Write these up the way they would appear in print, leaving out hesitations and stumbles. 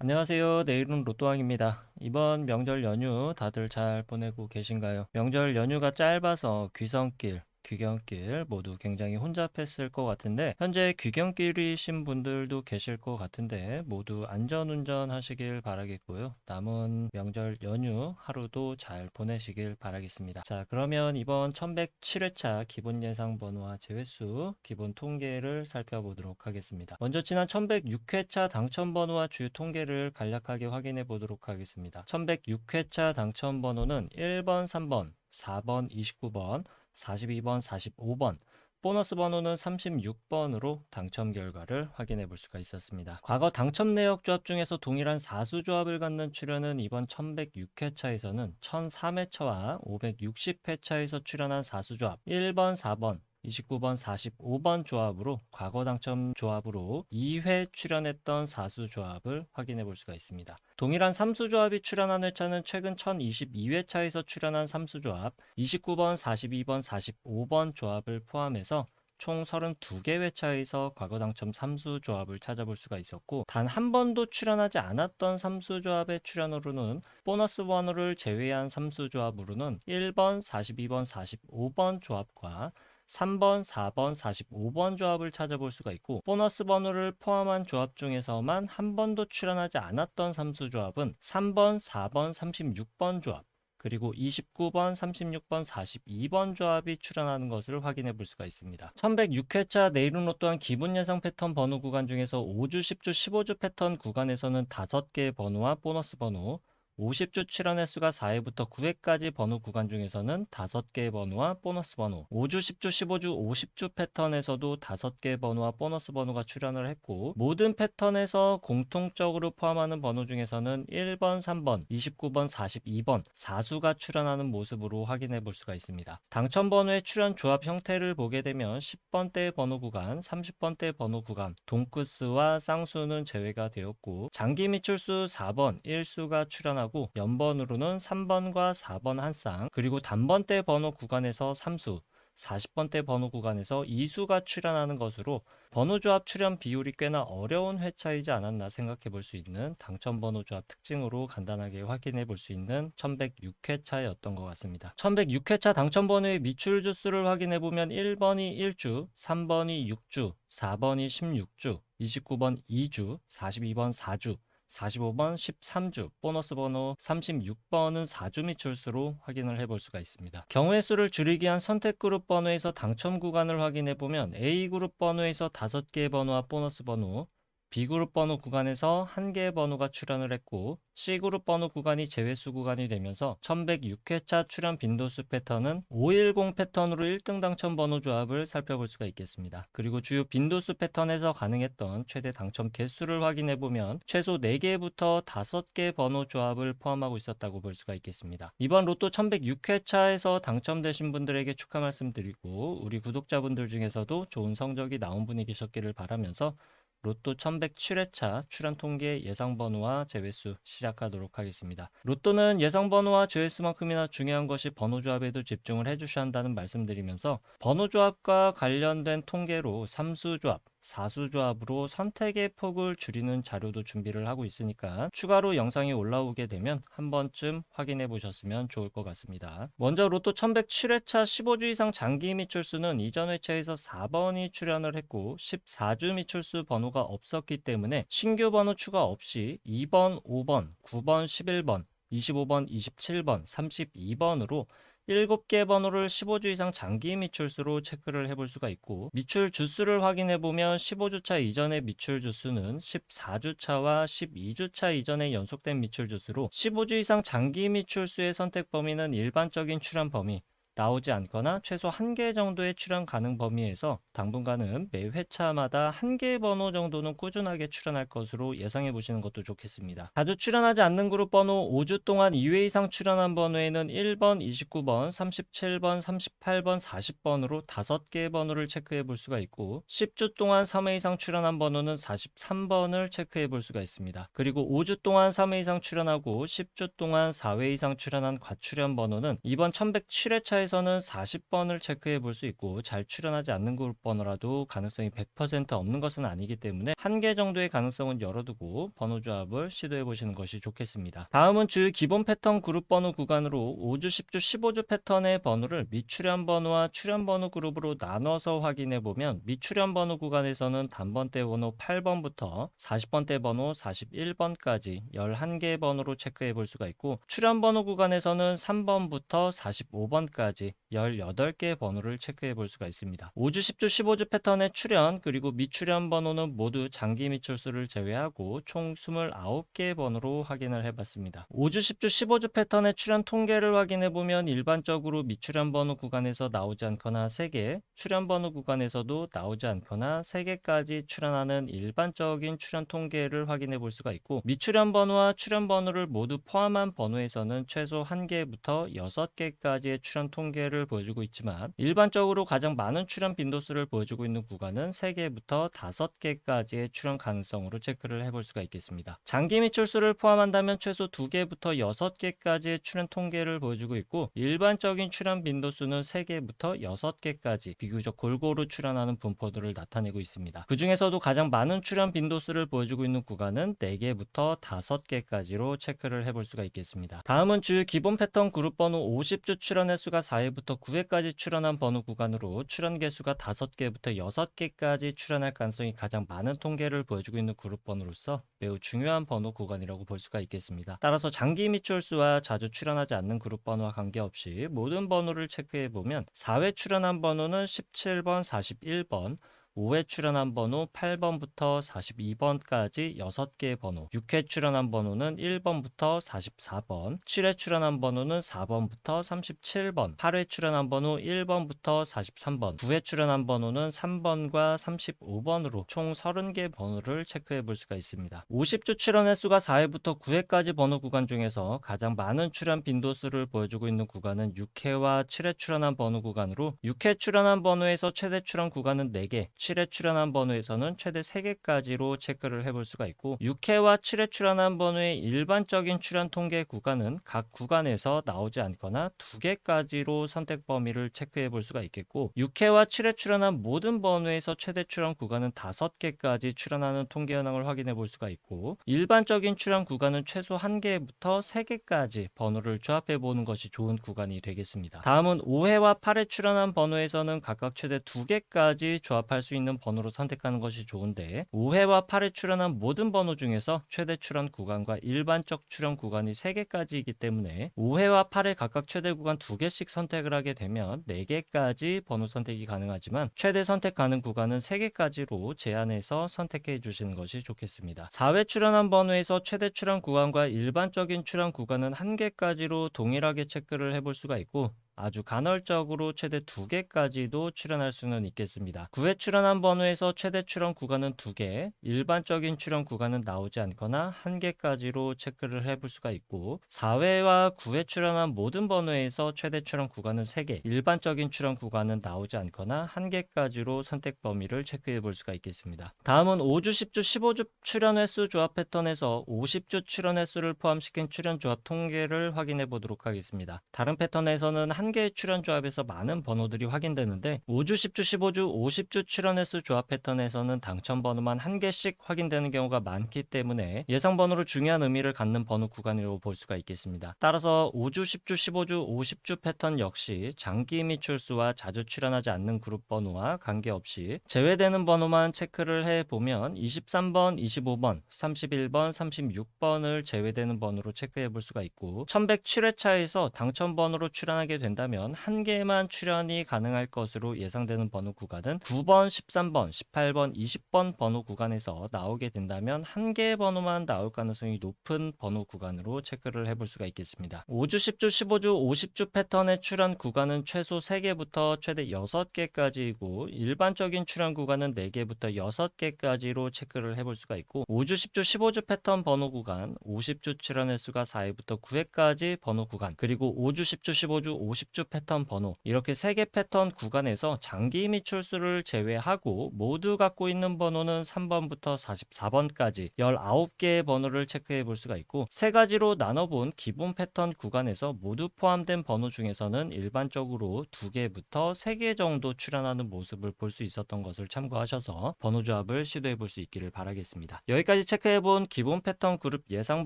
안녕하세요. 내일은 로또왕입니다. 이번 명절 연휴 다들 잘 보내고 계신가요? 명절 연휴가 짧아서 귀성길, 귀경길 모두 굉장히 혼잡했을 것 같은데 현재 귀경길이신 분들도 계실 것 같은데 모두 안전운전 하시길 바라겠고요. 남은 명절 연휴 하루도 잘 보내시길 바라겠습니다. 자, 그러면 이번 1107회차 기본 예상 번호와 제외수 기본 통계를 살펴보도록 하겠습니다. 먼저 지난 1106회차 당첨 번호와 주요 통계를 간략하게 확인해 보도록 하겠습니다. 1106회차 당첨 번호는 1번, 3번, 4번, 29번, 42번, 45번, 보너스 번호는 36번으로 당첨 결과를 확인해 볼 수가 있었습니다. 과거 당첨 내역 조합 중에서 동일한 사수 조합을 갖는 출연은 이번 1106회차에서는 1003회차와 560회차에서 출연한 사수 조합 1번, 4번, 29번, 45번 조합으로 과거 당첨 조합으로 2회 출연했던 사수 조합을 확인해 볼 수가 있습니다. 동일한 삼수 조합이 출연한 회차는 최근 1022회차에서 출연한 삼수 조합 29번, 42번, 45번 조합을 포함해서 총 32개 회차에서 과거 당첨 삼수 조합을 찾아볼 수가 있었고 단 한 번도 출연하지 않았던 삼수 조합의 출연으로는 보너스 번호를 제외한 삼수 조합으로는 1번, 42번, 45번 조합과 3번, 4번, 45번 조합을 찾아볼 수가 있고 보너스 번호를 포함한 조합 중에서만 한 번도 출연하지 않았던 삼수 조합은 3번, 4번, 36번 조합 그리고 29번, 36번, 42번 조합이 출연하는 것을 확인해 볼 수가 있습니다. 1106회차 내일은 로또한 기본 예상 패턴 번호 구간 중에서 5주, 10주, 15주 패턴 구간에서는 5개의 번호와 보너스 번호 50주 출연 횟수가 4회부터 9회까지 번호 구간 중에서는 5개의 번호와 보너스 번호 5주, 10주, 15주, 50주 패턴에서도 5개의 번호와 보너스 번호가 출연을 했고 모든 패턴에서 공통적으로 포함하는 번호 중에서는 1번, 3번, 29번, 42번, 사수가 출연하는 모습으로 확인해 볼 수가 있습니다. 당첨 번호의 출연 조합 형태를 보게 되면 10번대 번호 구간, 30번대 번호 구간, 동크스와 쌍수는 제외가 되었고 장기 미출수 4번, 1수가 출연하고 연번으로는 3번과 4번 한 쌍, 그리고 단번대 번호 구간에서 3수, 40번대 번호 구간에서 2수가 출연하는 것으로 번호 조합 출연 비율이 꽤나 어려운 회차이지 않았나 생각해 볼 수 있는 당첨 번호 조합 특징으로 간단하게 확인해 볼 수 있는 1106회차였던 것 같습니다. 1106회차 당첨 번호의 미출 주수를 확인해 보면 1번이 1주, 3번이 6주, 4번이 16주, 29번 2주, 42번 4주, 45번 13주, 보너스 번호 36번은 4주 미출수로 확인을 해볼 수가 있습니다. 경우의 수를 줄이기 위한 선택 그룹 번호에서 당첨 구간을 확인해 보면 A그룹 번호에서 5개의 번호와 보너스 번호, B그룹 번호 구간에서 1개의 번호가 출연을 했고 C그룹 번호 구간이 제외수 구간이 되면서 1106회차 출연 빈도수 패턴은 510 패턴으로 1등 당첨 번호 조합을 살펴볼 수가 있겠습니다. 그리고 주요 빈도수 패턴에서 가능했던 최대 당첨 개수를 확인해 보면 최소 4개부터 5개 번호 조합을 포함하고 있었다고 볼 수가 있겠습니다. 이번 로또 1106회차에서 당첨되신 분들에게 축하 말씀드리고 우리 구독자분들 중에서도 좋은 성적이 나온 분이 계셨기를 바라면서 로또 1107회차 출연 통계 예상 번호와 제외수 시작하도록 하겠습니다. 로또는 예상 번호와 제외수만큼이나 중요한 것이 번호 조합에도 집중을 해주셔야 한다는 말씀드리면서 번호 조합과 관련된 통계로 삼수 조합, 사수 조합으로 선택의 폭을 줄이는 자료도 준비를 하고 있으니까 추가로 영상이 올라오게 되면 한 번쯤 확인해 보셨으면 좋을 것 같습니다. 먼저 로또 1107회차 15주 이상 장기 미출수는 이전 회차에서 4번이 출연을 했고 14주 미출수 번호가 없었기 때문에 신규 번호 추가 없이 2번, 5번, 9번, 11번, 25번, 27번, 32번으로 7개 번호를 15주 이상 장기 미출수로 체크를 해볼 수가 있고 미출 주수를 확인해 보면 15주차 이전의 미출 주수는 14주차와 12주차 이전의 연속된 미출 주수로 15주 이상 장기 미출수의 선택 범위는 일반적인 출연 범위 나오지 않거나 최소 1개 정도의 출연 가능 범위에서 당분간은 매 회차마다 1개의 번호 정도는 꾸준하게 출연할 것으로 예상해 보시는 것도 좋겠습니다. 자주 출연하지 않는 그룹 번호 5주 동안 2회 이상 출연한 번호에는 1번, 29번, 37번, 38번, 40번으로 5개의 번호를 체크해 볼 수가 있고 10주 동안 3회 이상 출연한 번호는 43번을 체크해 볼 수가 있습니다. 그리고 5주 동안 3회 이상 출연하고 10주 동안 4회 이상 출연한 과출연 번호는 이번 1107회차에서 구간에서는 40번을 체크해 볼 수 있고 잘 출현하지 않는 그룹 번호라도 가능성이 100% 없는 것은 아니기 때문에 한 개 정도의 가능성은 열어두고 번호 조합을 시도해 보시는 것이 좋겠습니다. 다음은 주 기본 패턴 그룹 번호 구간으로 5주, 10주, 15주 패턴의 번호를 미출현 번호와 출현 번호 그룹으로 나눠서 확인해 보면 미출현 번호 구간에서는 단번대 번호 8번부터 40번대 번호 41번까지 11개 번호로 체크해 볼 수가 있고 출현 번호 구간에서는 3번부터 45번까지 18개 번호를 체크해 볼 수가 있습니다. 5주, 10주, 15주 패턴의 출현 그리고 미출현 번호는 모두 장기 미출수를 제외하고 총 29개 번호로 확인을 해봤습니다. 5주, 10주, 15주 패턴의 출현 통계를 확인해 보면 일반적으로 미출현 번호 구간에서 나오지 않거나 3개, 출현 번호 구간에서도 나오지 않거나 3개까지 출현하는 일반적인 출현 통계를 확인해 볼 수가 있고 미출현 번호와 출현 번호를 모두 포함한 번호에서는 최소 1개부터 6개까지의 출현 통계를 보여주고 있지만 일반적으로 가장 많은 출현 빈도수를 보여주고 있는 구간은 3개부터 5개까지의 출현 가능성으로 체크를 해볼 수가 있겠습니다. 장기 미출수를 포함한다면 최소 2개부터 6개까지의 출현 통계를 보여주고 있고 일반적인 출현 빈도수는 3개부터 6개까지 비교적 골고루 출현하는 분포들을 나타내고 있습니다. 그 중에서도 가장 많은 출현 빈도수를 보여주고 있는 구간은 4개부터 5개까지로 체크를 해볼 수가 있겠습니다. 다음은 주 기본 패턴 그룹 번호 50주 출현 횟수가 4회부터 9회까지 출현한 번호 구간으로 출현 개수가 5개부터 6개까지 출현할 가능성이 가장 많은 통계를 보여주고 있는 그룹 번호로서 매우 중요한 번호 구간이라고 볼 수가 있겠습니다. 따라서 장기 미출수와 자주 출현하지 않는 그룹 번호와 관계없이 모든 번호를 체크해 보면 4회 출현한 번호는 17번, 41번, 5회 출현한 번호 8번부터 42번까지 6개의 번호, 6회 출현한 번호는 1번부터 44번, 7회 출현한 번호는 4번부터 37번, 8회 출현한 번호 1번부터 43번, 9회 출현한 번호는 3번과 35번으로 총 30개 번호를 체크해 볼 수가 있습니다. 50주 출현 횟수가 4회부터 9회까지 번호 구간 중에서 가장 많은 출현 빈도수를 보여주고 있는 구간은 6회와 7회 출현한 번호 구간으로 6회 출현한 번호에서 최대 출현 구간은 4개, 7회 출현한 번호에서는 최대 3개까지로 체크를 해볼 수가 있고 6회와 7회 출현한 번호의 일반적인 출현 통계 구간은 각 구간에서 나오지 않거나 2개까지로 선택 범위를 체크해 볼 수가 있겠고 6회와 7회 출현한 모든 번호에서 최대 출현 구간은 5개까지 출현하는 통계 현황을 확인해 볼 수가 있고 일반적인 출현 구간은 최소 1개부터 3개까지 번호를 조합해 보는 것이 좋은 구간이 되겠습니다. 다음은 5회와 8회 출현한 번호에서는 각각 최대 2개까지 조합할 수 있는 번호로 선택하는 것이 좋은데 5회와 8회 출현한 모든 번호 중에서 최대 출현 구간과 일반적 출현 구간이 3개까지이기 때문에 5회와 8회 각각 최대 구간 2개씩 선택을 하게 되면 4개까지 번호 선택이 가능하지만 최대 선택 가능 구간은 3개까지로 제한해서 선택해 주시는 것이 좋겠습니다. 4회 출현한 번호에서 최대 출현 구간과 일반적인 출현 구간은 1개까지로 동일하게 체크를 해볼 수가 있고 아주 간헐적으로 최대 2개까지도 출현할 수는 있겠습니다. 9회 출현한 번호에서 최대 출현 구간은 2개, 일반적인 출현 구간은 나오지 않거나 1개까지로 체크를 해볼 수가 있고 4회와 9회 출현한 모든 번호에서 최대 출현 구간은 3개, 일반적인 출현 구간은 나오지 않거나 1개까지로 선택 범위를 체크해 볼 수가 있겠습니다. 다음은 5주, 10주, 15주 출현 횟수 조합 패턴에서 50주 출현 횟수를 포함시킨 출현 조합 통계를 확인해 보도록 하겠습니다. 다른 패턴에서는 한 개의 출현 조합에서 많은 번호들이 확인되는데 5주, 10주, 15주, 50주 출현 횟수 조합 패턴에서는 당첨 번호만 한 개씩 확인되는 경우가 많기 때문에 예상 번호로 중요한 의미를 갖는 번호 구간이라고 볼 수가 있겠습니다. 따라서 5주, 10주, 15주, 50주 패턴 역시 장기 미출수와 자주 출현하지 않는 그룹 번호와 관계없이 제외되는 번호만 체크를 해보면 23번, 25번, 31번, 36번을 제외되는 번호로 체크해 볼 수가 있고 1107회차에서 당첨 번호로 출현하게 된다면 한 개만 출현이 가능할 것으로 예상되는 번호 구간은 9번, 13번, 18번, 20번 번호 구간에서 나오게 된다면 한 개의 번호만 나올 가능성이 높은 번호 구간으로 체크를 해볼 수가 있겠습니다. 5주, 10주, 15주, 50주 패턴의 출현 구간은 최소 3개부터 최대 6개까지이고 일반적인 출현 구간은 4개부터 6개까지로 체크를 해볼 수가 있고 5주, 10주, 15주 패턴 번호 구간, 50주 출현 횟수가 4회부터 9회까지 번호 구간, 그리고 5주, 10주, 15주, 50주 패턴 번호, 이렇게 3개 패턴 구간에서 장기 미출수를 제외하고 모두 갖고 있는 번호는 3번부터 44번까지 19개의 번호를 체크해 볼 수가 있고, 세 가지로 나눠본 기본 패턴 구간에서 모두 포함된 번호 중에서는 일반적으로 2개부터 3개 정도 출현하는 모습을 볼 수 있었던 것을 참고하셔서 번호 조합을 시도해 볼 수 있기를 바라겠습니다. 여기까지 체크해 본 기본 패턴 그룹 예상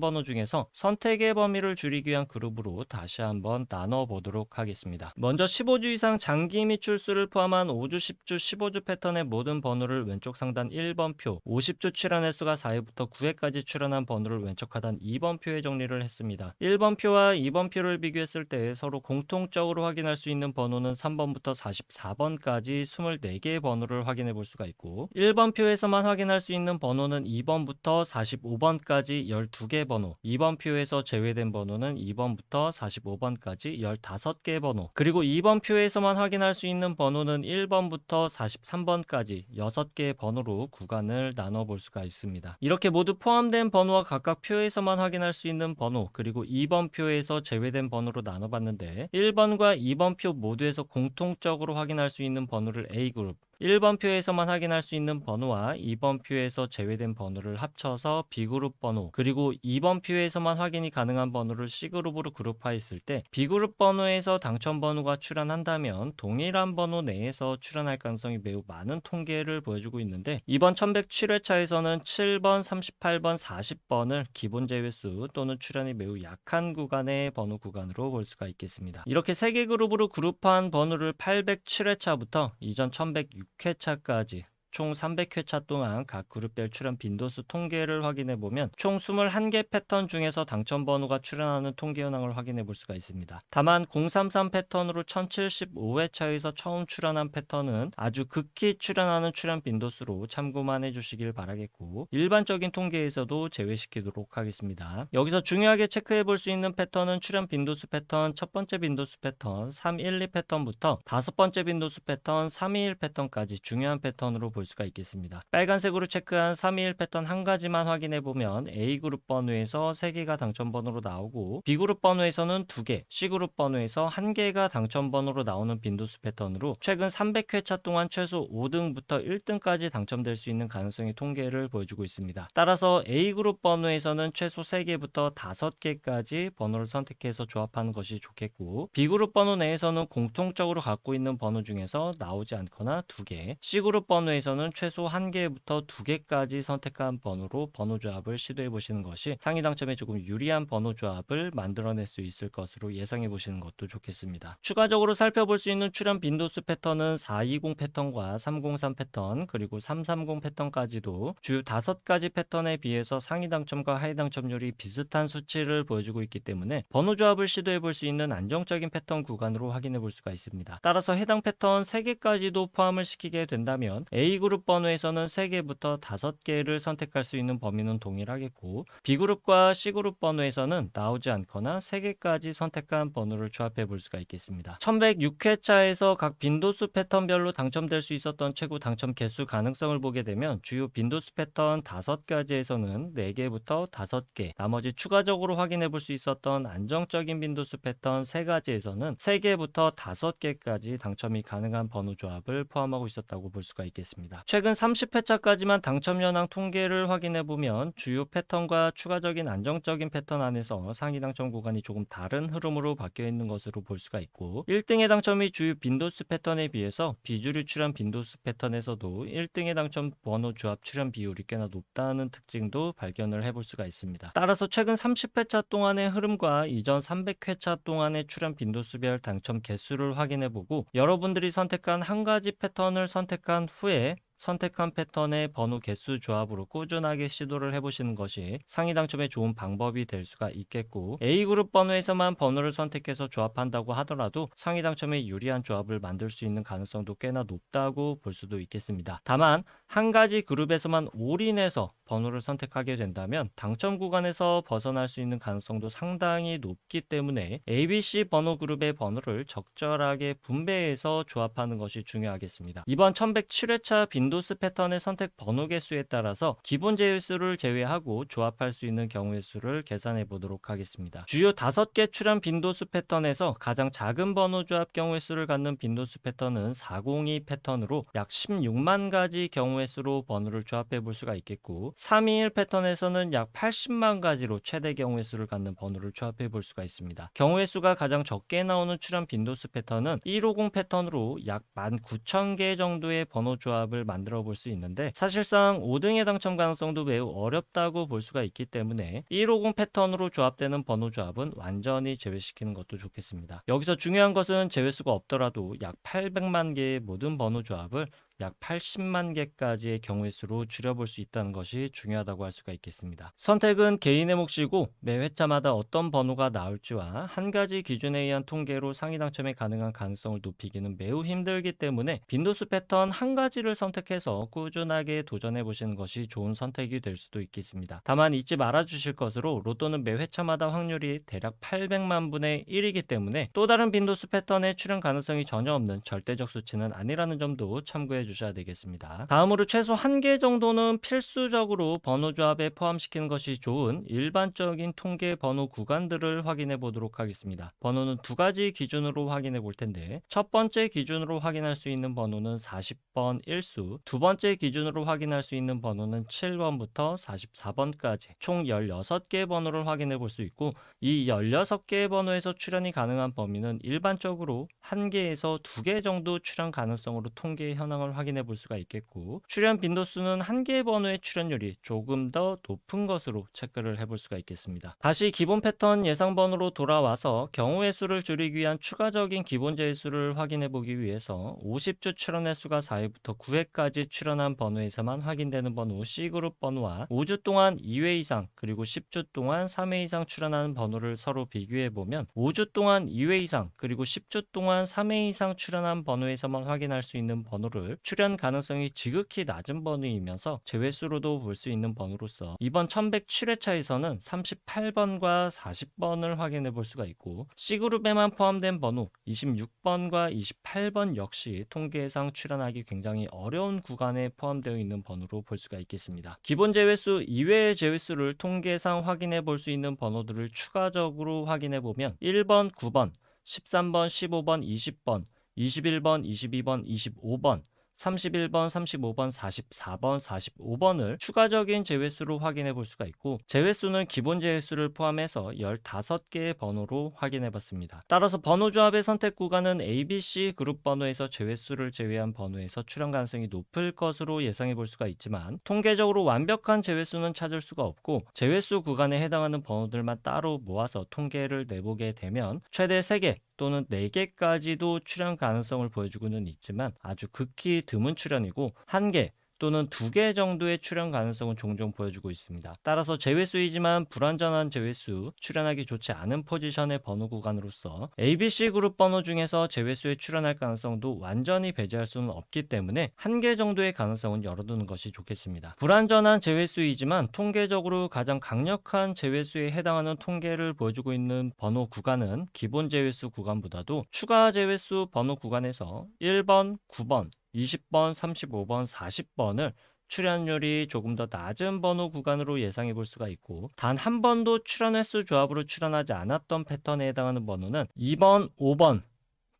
번호 중에서 선택의 범위를 줄이기 위한 그룹으로 다시 한번 나눠 보도록 하겠습니다. 먼저 15주 이상 장기 미출수를 포함한 5주, 10주, 15주 패턴의 모든 번호를 왼쪽 상단 1번 표, 50주 출현 횟수가 4회부터 9회까지 출현한 번호를 왼쪽 하단 2번 표에 정리를 했습니다. 1번 표와 2번 표를 비교했을 때 서로 공통적으로 확인할 수 있는 번호는 3번부터 44번까지 24개의 번호를 확인해 볼 수가 있고, 1번 표에서만 확인할 수 있는 번호는 2번부터 45번까지 12개 번호, 2번 표에서 제외된 번호는 2번부터 45번까지 15개 번호, 그리고 2번 표에서만 확인할 수 있는 번호는 1번부터 43번까지 6개의 번호로 구간을 나눠 볼 수가 있습니다. 이렇게 모두 포함된 번호와 각각 표에서만 확인할 수 있는 번호, 그리고 2번 표에서 제외된 번호로 나눠봤는데, 1번과 2번 표 모두에서 공통적으로 확인할 수 있는 번호를 A그룹, 1번 표에서만 확인할 수 있는 번호와 2번 표에서 제외된 번호를 합쳐서 B그룹 번호, 그리고 2번 표에서만 확인이 가능한 번호를 C그룹으로 그룹화했을 때 B그룹 번호에서 당첨 번호가 출현한다면 동일한 번호 내에서 출현할 가능성이 매우 많은 통계를 보여주고 있는데, 이번 1107회차에서는 7번, 38번, 40번을 기본 제외수 또는 출현이 매우 약한 구간의 번호 구간으로 볼 수가 있겠습니다. 이렇게 3개 그룹으로 그룹화한 번호를 807회차부터 이전 1106회차까지 총 300회차 동안 각 그룹별 출현 빈도수 통계를 확인해 보면 총 21개 패턴 중에서 당첨 번호가 출현하는 통계 현황을 확인해 볼 수가 있습니다. 다만 033 패턴으로 1075회차에서 처음 출현한 패턴은 아주 극히 출현하는 출현 빈도수로 참고만 해주시길 바라겠고, 일반적인 통계에서도 제외시키도록 하겠습니다. 여기서 중요하게 체크해 볼 수 있는 패턴은 출현 빈도수 패턴, 첫 번째 빈도수 패턴 312 패턴부터 다섯 번째 빈도수 패턴 321 패턴까지 중요한 패턴으로 볼 수가 있겠습니다. 빨간색으로 체크한 321 패턴 한 가지만 확인해 보면 A그룹 번호에서 3개가 당첨 번호로 나오고, B그룹 번호에서는 2개, C그룹 번호에서 1개가 당첨 번호로 나오는 빈도수 패턴으로 최근 300회차 동안 최소 5등부터 1등까지 당첨될 수 있는 가능성의 통계를 보여주고 있습니다. 따라서 A그룹 번호에서는 최소 3개부터 5개까지 번호를 선택해서 조합하는 것이 좋겠고, B그룹 번호 내에서는 공통적으로 갖고 있는 번호 중에서 나오지 않거나 2개, C그룹 번호에서는 최소 1개부터 2개까지 선택한 번호로 번호 조합을 시도해 보시는 것이 상위 당첨에 조금 유리한 번호 조합을 만들어낼 수 있을 것으로 예상해 보시는 것도 좋겠습니다. 추가적으로 살펴볼 수 있는 출현 빈도수 패턴은 420 패턴과 303 패턴, 그리고 330 패턴까지도 주요 5가지 패턴에 비해서 상위 당첨과 하위 당첨률이 비슷한 수치를 보여주고 있기 때문에 번호 조합을 시도해 볼 수 있는 안정적인 패턴 구간으로 확인해 볼 수가 있습니다. 따라서 해당 패턴 3개까지도 포함을 시키게 된다면 A그룹 번호에서는 3개부터 5개를 선택할 수 있는 범위는 동일하겠고, B그룹과 C그룹 번호에서는 나오지 않거나 3개까지 선택한 번호를 조합해 볼 수가 있겠습니다. 1106회차에서 각 빈도수 패턴별로 당첨될 수 있었던 최고 당첨 개수 가능성을 보게 되면 주요 빈도수 패턴 5가지에서는 4개부터 5개, 나머지 추가적으로 확인해 볼 수 있었던 안정적인 빈도수 패턴 3가지에서는 3개부터 5개까지 당첨이 가능한 번호 조합을 포함하고 있었다고 볼 수가 있겠습니다. 최근 30회차까지만 당첨 현황 통계를 확인해 보면 주요 패턴과 추가적인 안정적인 패턴 안에서 상위 당첨 구간이 조금 다른 흐름으로 바뀌어 있는 것으로 볼 수가 있고, 1등의 당첨이 주요 빈도수 패턴에 비해서 비주류 출현 빈도수 패턴에서도 1등의 당첨 번호 조합 출현 비율이 꽤나 높다는 특징도 발견을 해볼 수가 있습니다. 따라서 최근 30회차 동안의 흐름과 이전 300회차 동안의 출현 빈도수별 당첨 개수를 확인해 보고, 여러분들이 선택한 한 가지 패턴을 선택한 후에 선택한 패턴의 번호 개수 조합으로 꾸준하게 시도를 해보시는 것이 상위 당첨에 좋은 방법이 될 수가 있겠고, A그룹 번호에서만 번호를 선택해서 조합한다고 하더라도 상위 당첨에 유리한 조합을 만들 수 있는 가능성도 꽤나 높다고 볼 수도 있겠습니다. 다만 한 가지 그룹에서만 올인해서 번호를 선택하게 된다면 당첨 구간에서 벗어날 수 있는 가능성도 상당히 높기 때문에 ABC 번호 그룹의 번호를 적절하게 분배해서 조합하는 것이 중요하겠습니다. 이번 1107회차 빈도수 패턴의 선택 번호 개수에 따라서 기본 제외수를 제외하고 조합할 수 있는 경우의 수를 계산해 보도록 하겠습니다. 주요 5개 출현 빈도수 패턴에서 가장 작은 번호 조합 경우의 수를 갖는 빈도수 패턴은 402 패턴으로 약 16만 가지 경우의 수로 번호를 조합해 볼 수가 있겠고, 321 패턴에서는 약 80만 가지로 최대 경우의 수를 갖는 번호를 조합해 볼 수가 있습니다. 경우의 수가 가장 적게 나오는 출현 빈도수 패턴은 150 패턴으로 약 19,000개 정도의 번호 조합을 만들어 볼 수 있는데, 사실상 5등의 당첨 가능성도 매우 어렵다고 볼 수가 있기 때문에 150 패턴으로 조합되는 번호 조합은 완전히 제외시키는 것도 좋겠습니다. 여기서 중요한 것은 제외수가 없더라도 약 800만 개의 모든 번호 조합을 약 80만 개까지의 경우의 수로 줄여볼 수 있다는 것이 중요하다고 할 수가 있겠습니다. 선택은 개인의 몫이고 매 회차마다 어떤 번호가 나올지와 한 가지 기준에 의한 통계로 상위 당첨이 가능한 가능성을 높이기는 매우 힘들기 때문에 빈도수 패턴 한 가지를 선택해서 꾸준하게 도전해 보시는 것이 좋은 선택이 될 수도 있겠습니다. 다만 잊지 말아 주실 것으로 로또는 매 회차마다 확률이 대략 800만 분의 1이기 때문에 또 다른 빈도수 패턴의 출현 가능성이 전혀 없는 절대적 수치는 아니라는 점도 참고해 주셔야 되겠습니다. 다음으로 최소 1개 정도는 필수적으로 번호 조합에 포함시키는 것이 좋은 일반적인 통계 번호 구간들을 확인해 보도록 하겠습니다. 번호는 2가지 기준으로 확인해 볼 텐데, 첫 번째 기준으로 확인할 수 있는 번호는 40번 일수, 두 번째 기준으로 확인할 수 있는 번호는 7번부터 44번까지 총 16개 번호를 확인해 볼 수 있고, 이 16개의 번호에서 출현이 가능한 범위는 일반적으로 1개에서 2개 정도 출현 가능성으로 통계 현황을 확인해 볼 수가 있겠고, 출현 빈도수는 1개의 번호의 출현율이 조금 더 높은 것으로 체크를 해볼 수가 있겠습니다. 다시 기본 패턴 예상 번호로 돌아와서 경우의 수를 줄이기 위한 추가적인 기본 제수를 확인해 보기 위해서 50주 출현의 수가 4회부터 9회까지 출현한 번호에서만 확인되는 번호 C그룹 번호와 5주 동안 2회 이상 그리고 10주 동안 3회 이상 출현하는 번호를 서로 비교해 보면 5주 동안 2회 이상 그리고 10주 동안 3회 이상 출현한 번호에서만 확인할 수 있는 번호를 출현 가능성이 지극히 낮은 번호이면서 제외수로도 볼 수 있는 번호로서 이번 1107회차에서는 38번과 40번을 확인해 볼 수가 있고, C그룹에만 포함된 번호 26번과 28번 역시 통계상 출현하기 굉장히 어려운 구간에 포함되어 있는 번호로 볼 수가 있겠습니다. 기본 제외수 이외의 제외수를 통계상 확인해 볼 수 있는 번호들을 추가적으로 확인해 보면 1번, 9번, 13번, 15번, 20번, 21번, 22번, 25번, 31번, 35번, 44번, 45번을 추가적인 제외수로 확인해 볼 수가 있고, 제외수는 기본 제외수를 포함해서 15개의 번호로 확인해 봤습니다. 따라서 번호 조합의 선택 구간은 ABC 그룹 번호에서 제외수를 제외한 번호에서 출현 가능성이 높을 것으로 예상해 볼 수가 있지만, 통계적으로 완벽한 제외수는 찾을 수가 없고 제외수 구간에 해당하는 번호들만 따로 모아서 통계를 내보게 되면 최대 3개 또는 4개까지도 출현 가능성을 보여주고는 있지만 아주 극히 드문 출현이고 1개 또는 2개 정도의 출현 가능성은 종종 보여주고 있습니다. 따라서 제외수이지만 불완전한 제외수, 출현하기 좋지 않은 포지션의 번호 구간으로서 ABC 그룹 번호 중에서 제외수에 출현할 가능성도 완전히 배제할 수는 없기 때문에 1개 정도의 가능성은 열어두는 것이 좋겠습니다. 불완전한 제외수이지만 통계적으로 가장 강력한 제외수에 해당하는 통계를 보여주고 있는 번호 구간은 기본 제외수 구간보다도 추가 제외수 번호 구간에서 1번, 9번, 20번, 35번, 40번을 출현율이 조금 더 낮은 번호 구간으로 예상해 볼 수가 있고, 단 한 번도 출현 횟수 조합으로 출현하지 않았던 패턴에 해당하는 번호는 2번, 5번,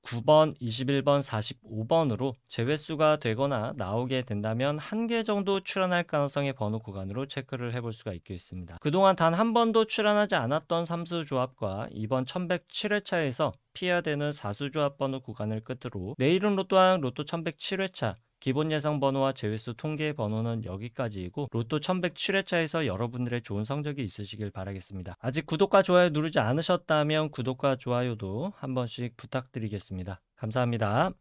9번, 21번, 45번으로 제외수가 되거나 나오게 된다면 1개 정도 출현할 가능성의 번호 구간으로 체크를 해볼 수가 있겠습니다. 그동안 단 한 번도 출현하지 않았던 삼수 조합과 이번 1107회차에서 피해야 되는 사수 조합 번호 구간을 끝으로 내일은 로또왕 로또 1107회차 기본 예상 번호와 제외수 통계 번호는 여기까지이고, 로또 1107회차에서 여러분들의 좋은 성적이 있으시길 바라겠습니다. 아직 구독과 좋아요 누르지 않으셨다면 구독과 좋아요도 한 번씩 부탁드리겠습니다. 감사합니다.